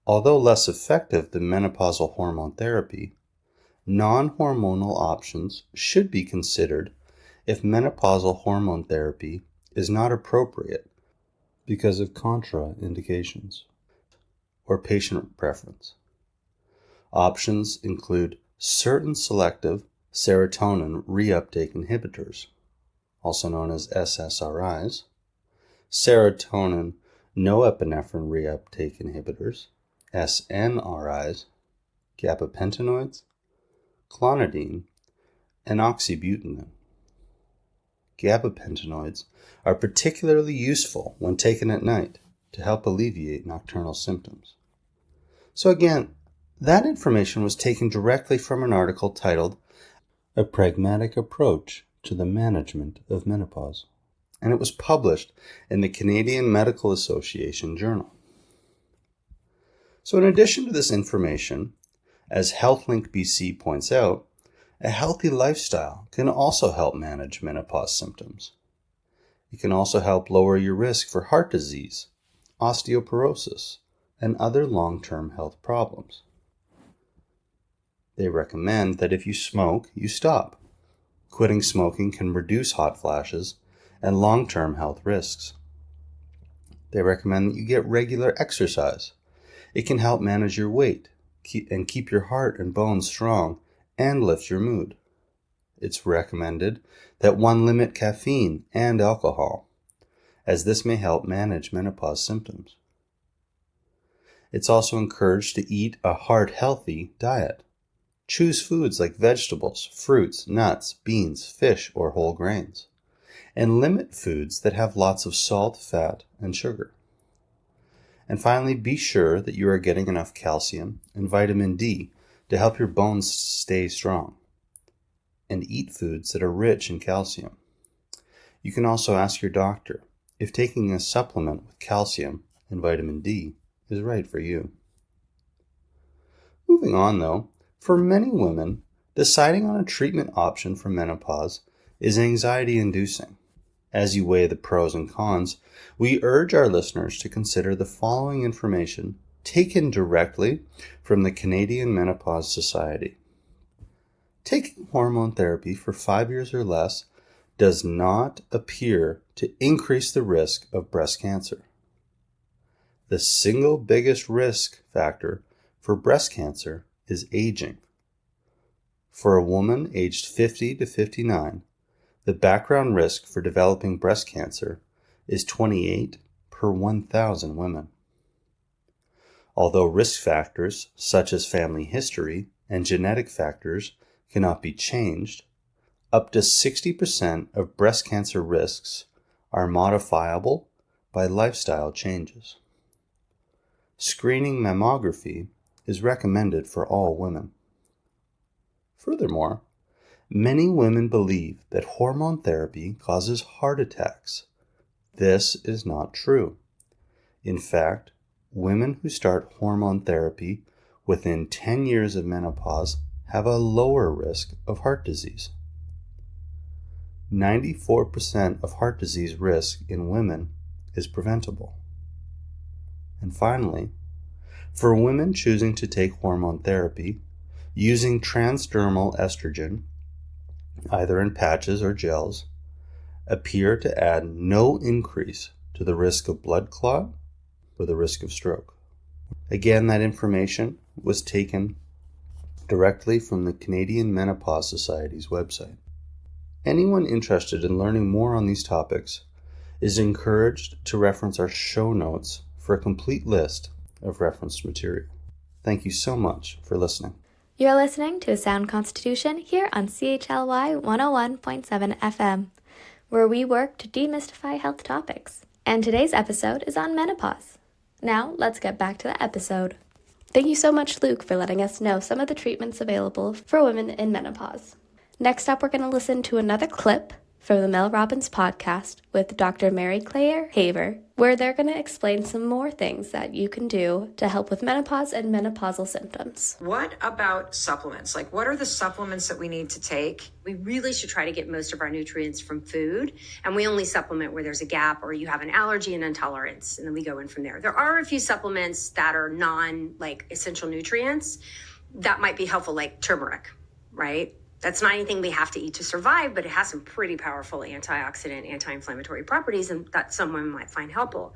Although less effective than menopausal hormone therapy, non-hormonal options should be considered if menopausal hormone therapy is not appropriate because of contraindications or patient preference. Options include certain selective serotonin reuptake inhibitors, also known as SSRIs, serotonin norepinephrine reuptake inhibitors, SNRIs, gabapentinoids, clonidine, and oxybutynin. Gabapentinoids are particularly useful when taken at night to help alleviate nocturnal symptoms. So again, that information was taken directly from an article titled A Pragmatic Approach to the Management of Menopause, and it was published in the Canadian Medical Association Journal. So in addition to this information, as HealthLink BC points out, a healthy lifestyle can also help manage menopause symptoms. It can also help lower your risk for heart disease, osteoporosis, and other long-term health problems. They recommend that if you smoke, you stop. Quitting smoking can reduce hot flashes and long-term health risks. They recommend that you get regular exercise. It can help manage your weight and keep your heart and bones strong and lift your mood. It's recommended that one limit caffeine and alcohol, as this may help manage menopause symptoms. It's also encouraged to eat a heart-healthy diet. Choose foods like vegetables, fruits, nuts, beans, fish, or whole grains, and limit foods that have lots of salt, fat, and sugar. And finally, be sure that you are getting enough calcium and vitamin D to help your bones stay strong. And eat foods that are rich in calcium. You can also ask your doctor if taking a supplement with calcium and vitamin D is right for you. Moving on though, for many women, deciding on a treatment option for menopause is anxiety-inducing. As you weigh the pros and cons, we urge our listeners to consider the following information taken directly from the Canadian Menopause Society. Taking hormone therapy for 5 years or less does not appear to increase the risk of breast cancer. The single biggest risk factor for breast cancer is aging. For a woman aged 50 to 59, the background risk for developing breast cancer is 28 per 1,000 women. Although risk factors such as family history and genetic factors cannot be changed, up to 60% of breast cancer risks are modifiable by lifestyle changes. Screening mammography is recommended for all women. Furthermore, many women believe that hormone therapy causes heart attacks. This is not true. In fact, women who start hormone therapy within 10 years of menopause have a lower risk of heart disease. 94% of heart disease risk in women is preventable. And finally, for women choosing to take hormone therapy, using transdermal estrogen, either in patches or gels, appear to add no increase to the risk of blood clot or the risk of stroke. Again, that information was taken directly from the Canadian Menopause Society's website. Anyone interested in learning more on these topics is encouraged to reference our show notes for a complete list of referenced material. Thank you so much for listening. You're listening to A Sound Constitution here on CHLY 101.7 FM, where we work to demystify health topics. And today's episode is on menopause. Now, let's get back to the episode. Thank you so much, Luke, for letting us know some of the treatments available for women in menopause. Next up, we're going to listen to another clip from the Mel Robbins podcast with Dr. Mary Claire Haver, where they're going to explain some more things that you can do to help with menopause and menopausal symptoms. What about supplements? Like, what are the supplements that we need to take? We really should try to get most of our nutrients from food, and we only supplement where there's a gap or you have an allergy and intolerance, and then we go in from there. There are a few supplements that are essential nutrients that might be helpful, like turmeric, right? That's not anything we have to eat to survive, but it has some pretty powerful antioxidant, anti-inflammatory properties, and that someone might find helpful.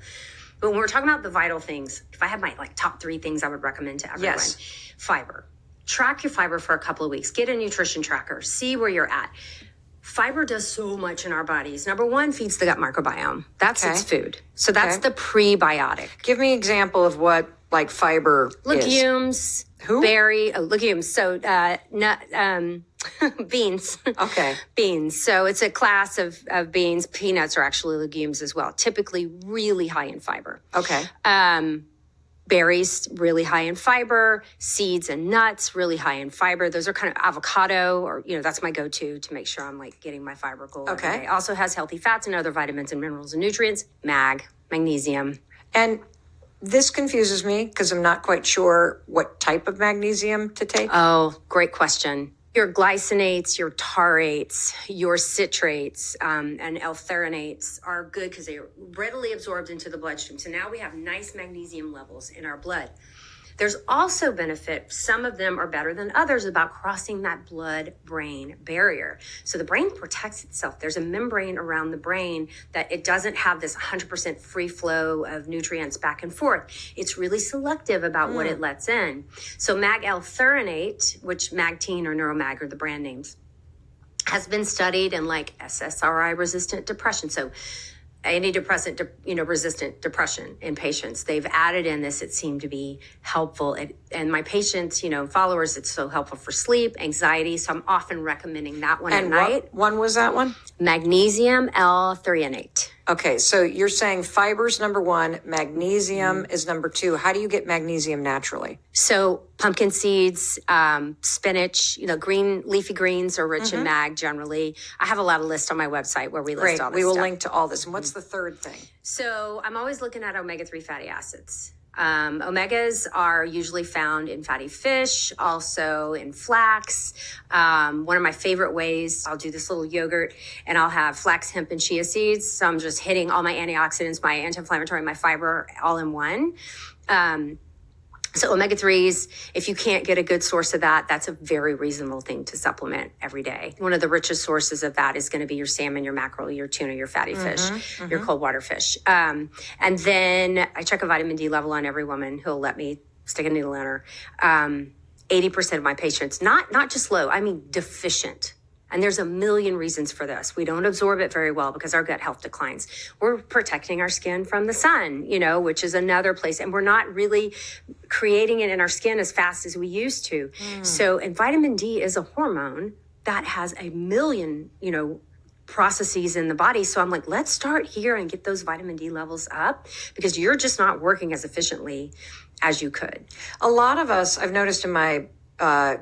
But when we're talking about the vital things, if I had my top 3 things I would recommend to everyone, Yes. Fiber. Track your fiber for a couple of weeks. Get a nutrition tracker. See where you're at. Fiber does so much in our bodies. Number 1, feeds the gut microbiome. That's its food. So that's the prebiotic. Give me an example of what fiber is. Legumes. Legumes. So beans. Okay. Beans. So it's a class of beans. Peanuts are actually legumes as well. Typically really high in fiber. Okay. Berries, really high in fiber. Seeds and nuts, really high in fiber. Those are kind of avocado, or, that's my go-to to make sure I'm getting my fiber goal every day. Also has healthy fats and other vitamins and minerals and nutrients. Magnesium. And this confuses me because I'm not quite sure what type of magnesium to take. Oh, great question. Your glycinates, your tarates, your citrates, and L-theranates are good because they are readily absorbed into the bloodstream. So now we have nice magnesium levels in our blood. There's also benefit, some of them are better than others, about crossing that blood-brain barrier. So the brain protects itself. There's a membrane around the brain that it doesn't have this 100% free flow of nutrients back and forth. It's really selective about what it lets in. So mag-L-thyronate, which Magtine or Neuromag are the brand names, has been studied in SSRI-resistant depression. So antidepressant, resistant depression in patients. They've added in this. It seemed to be helpful. And my patients, followers, it's so helpful for sleep, anxiety. So I'm often recommending that one at night. And what one was that one? Magnesium L-threonate. Okay, so you're saying fiber's number 1, magnesium is number 2. How do you get magnesium naturally? So pumpkin seeds, spinach, green leafy greens are rich in mag generally. I have a lot of lists on my website where we list all this We will stuff. link to all this. And what's the third thing? So I'm always looking at omega-3 fatty acids. Omegas are usually found in fatty fish, also in flax. One of my favorite ways, I'll do this little yogurt and I'll have flax, hemp, and chia seeds. So I'm just hitting all my antioxidants, my anti-inflammatory, my fiber all in one. So omega-3s, if you can't get a good source of that, that's a very reasonable thing to supplement every day. One of the richest sources of that is going to be your salmon, your mackerel, your tuna, your fatty fish, your cold water fish. And then I check a vitamin D level on every woman who'll let me stick a needle in her. 80% of my patients, not just low, I mean deficient. And there's a million reasons for this. We don't absorb it very well because our gut health declines. We're protecting our skin from the sun, which is another place. And we're not really creating it in our skin as fast as we used to. So, and vitamin D is a hormone that has a million, processes in the body. So I'm like, let's start here and get those vitamin D levels up because you're just not working as efficiently as you could. A lot of us, I've noticed in my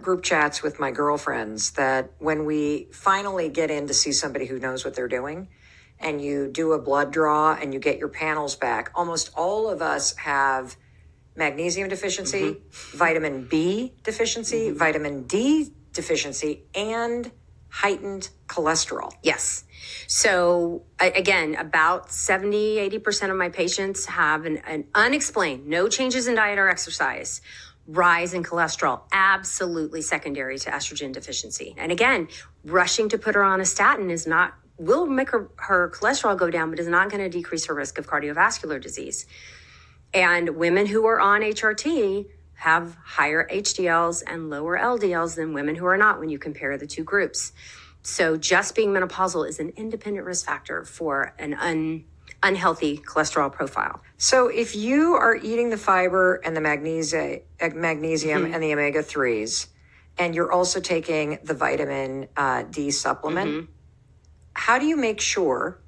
group chats with my girlfriends that when we finally get in to see somebody who knows what they're doing and you do a blood draw and you get your panels back, almost all of us have magnesium deficiency, vitamin B deficiency, vitamin D deficiency, and heightened cholesterol. Yes. So again, about 80% of my patients have an unexplained, no changes in diet or exercise, rise in cholesterol, absolutely secondary to estrogen deficiency. And again, rushing to put her on a statin will make her cholesterol go down, but is not going to decrease her risk of cardiovascular disease. And women who are on HRT have higher HDLs and lower LDLs than women who are not when you compare the two groups. So just being menopausal is an independent risk factor for an unhealthy cholesterol profile. So if you are eating the fiber and the magnesium and the omega-3s, and you're also taking the vitamin D supplement, how do you make sure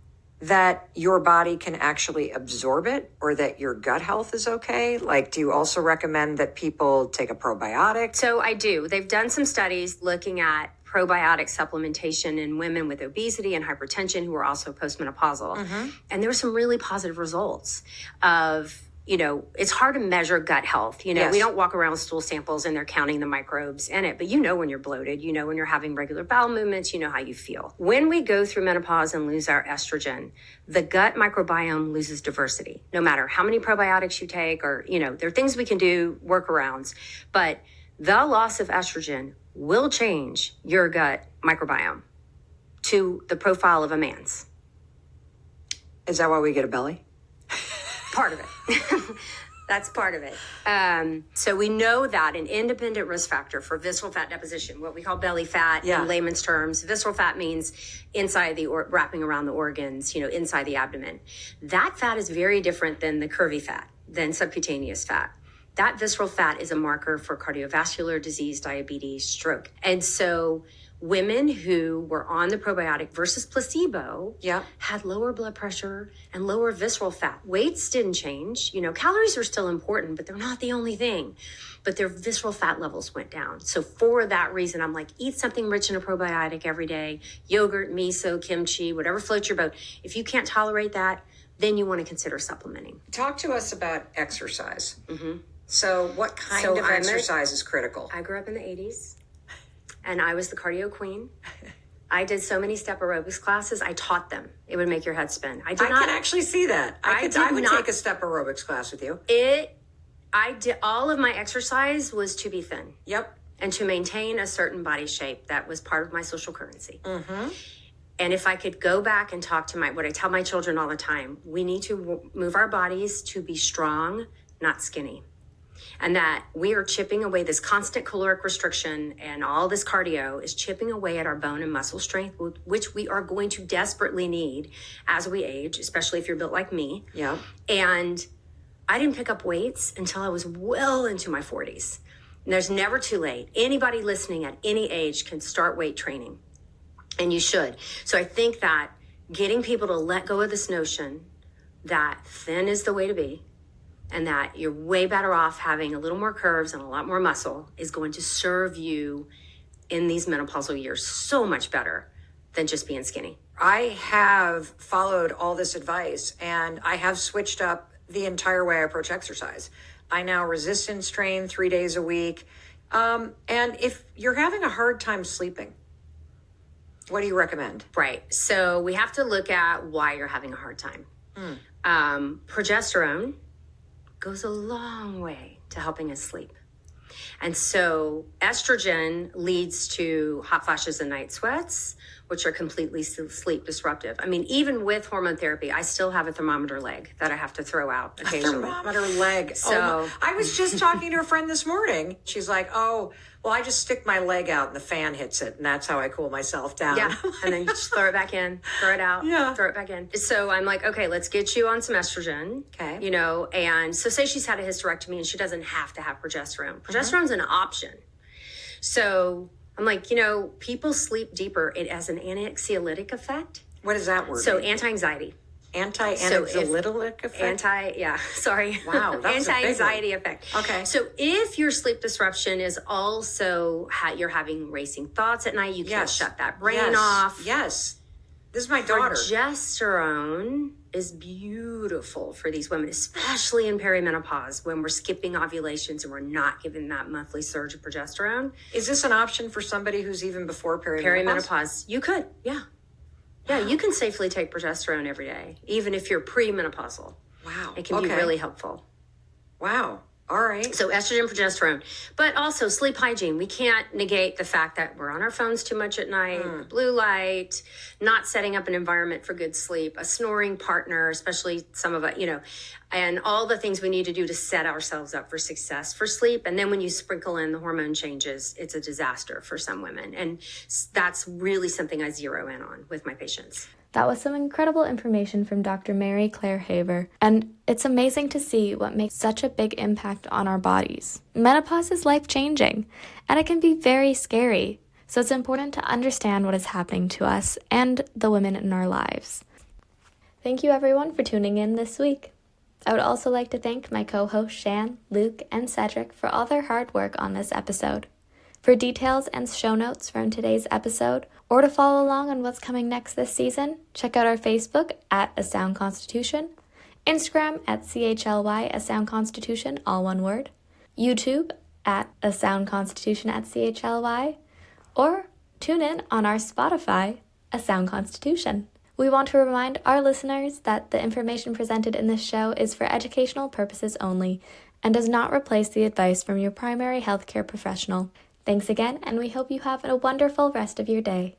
that your body can actually absorb it or that your gut health is okay? Like, do you also recommend that people take a probiotic? So I do. They've done some studies looking at probiotic supplementation in women with obesity and hypertension who are also postmenopausal. And there were some really positive results of, it's hard to measure gut health. Yes. We don't walk around with stool samples and they're counting the microbes in it, but when you're bloated, when you're having regular bowel movements, how you feel. When we go through menopause and lose our estrogen, the gut microbiome loses diversity, no matter how many probiotics you take or, there are things we can do, workarounds, but the loss of estrogen will change your gut microbiome to the profile of a man's. Is that why we get a belly? Part of it. That's part of it. So we know that an independent risk factor for visceral fat deposition, what we call belly fat in layman's terms, visceral fat means inside wrapping around the organs, inside the abdomen. That fat is very different than the curvy fat, than subcutaneous fat. That visceral fat is a marker for cardiovascular disease, diabetes, stroke. And so women who were on the probiotic versus placebo had lower blood pressure and lower visceral fat. Weights didn't change. Calories are still important, but they're not the only thing. But their visceral fat levels went down. So for that reason, I'm like, eat something rich in a probiotic every day. Yogurt, miso, kimchi, whatever floats your boat. If you can't tolerate that, then you want to consider supplementing. Talk to us about exercise. So what kind of exercise is critical? I grew up in the 80s. And I was the cardio queen. I did so many step aerobics classes. I taught them. It would make your head spin. I can actually see that. I would take a step aerobics class with you. I did all of my exercise was to be thin. Yep. And to maintain a certain body shape that was part of my social currency. And if I could go back and talk to what I tell my children all the time, we need to move our bodies to be strong, not skinny. And that we are chipping away this constant caloric restriction and all this cardio is chipping away at our bone and muscle strength, which we are going to desperately need as we age, especially if you're built like me. Yeah. And I didn't pick up weights until I was well into my 40s. And there's never too late. Anybody listening at any age can start weight training. And you should. So I think that getting people to let go of this notion that thin is the way to be, and that you're way better off having a little more curves and a lot more muscle is going to serve you in these menopausal years so much better than just being skinny. I have followed all this advice and I have switched up the entire way I approach exercise. I now resistance train 3 days a week. And if you're having a hard time sleeping, what do you recommend? Right. So we have to look at why you're having a hard time. Progesterone goes a long way to helping us sleep. And so estrogen leads to hot flashes and night sweats, which are completely sleep disruptive. I mean, even with hormone therapy, I still have a thermometer leg that I have to throw out occasionally. A thermometer leg. So I was just talking to a friend this morning. She's like, oh, Well, I just stick my leg out and the fan hits it, and that's how I cool myself down. Yeah, and then you just throw it back in, throw it out, throw it back in. So I'm like, okay, let's get you on some estrogen. Okay. You know, and so say she's had a hysterectomy and she doesn't have to have progesterone. Progesterone's an option. So I'm like, you know, people sleep deeper. It has an anxiolytic effect. What does that word So mean? anti-anxiety. Anti-anxiolytic effect? Wow, that was a big anti-anxiety one. effect. Okay. So if your sleep disruption is also you're having racing thoughts at night, you can't shut that brain off. Yes. This is my daughter. Progesterone is beautiful for these women, especially in perimenopause when we're skipping ovulations and we're not giving that monthly surge of progesterone. Is this an option for somebody who's even before perimenopause? Perimenopause, you could, yeah. Yeah, you can safely take progesterone every day, even if you're premenopausal. Wow. It can be really helpful. Wow. All right. So estrogen, progesterone, but also sleep hygiene. We can't negate the fact that we're on our phones too much at night, blue light, not setting up an environment for good sleep, a snoring partner, especially some of it, you know, and all the things we need to do to set ourselves up for success for sleep. And then when you sprinkle in the hormone changes, it's a disaster for some women. And that's really something I zero in on with my patients. That was some incredible information from Dr. Mary Claire Haver, and it's amazing to see what makes such a big impact on our bodies. Menopause is life-changing, and it can be very scary, so it's important to understand what is happening to us and the women in our lives. Thank you everyone for tuning in this week. I would also like to thank my co-hosts Shan, Luke, and Cedric for all their hard work on this episode. For details and show notes from today's episode, or to follow along on what's coming next this season, check out our Facebook at A Sound Constitution, Instagram at CHLY A Sound Constitution, all one word, YouTube at A Sound Constitution at CHLY, or tune in on our Spotify, A Sound Constitution. We want to remind our listeners that the information presented in this show is for educational purposes only and does not replace the advice from your primary healthcare professional. Thanks again, and we hope you have a wonderful rest of your day.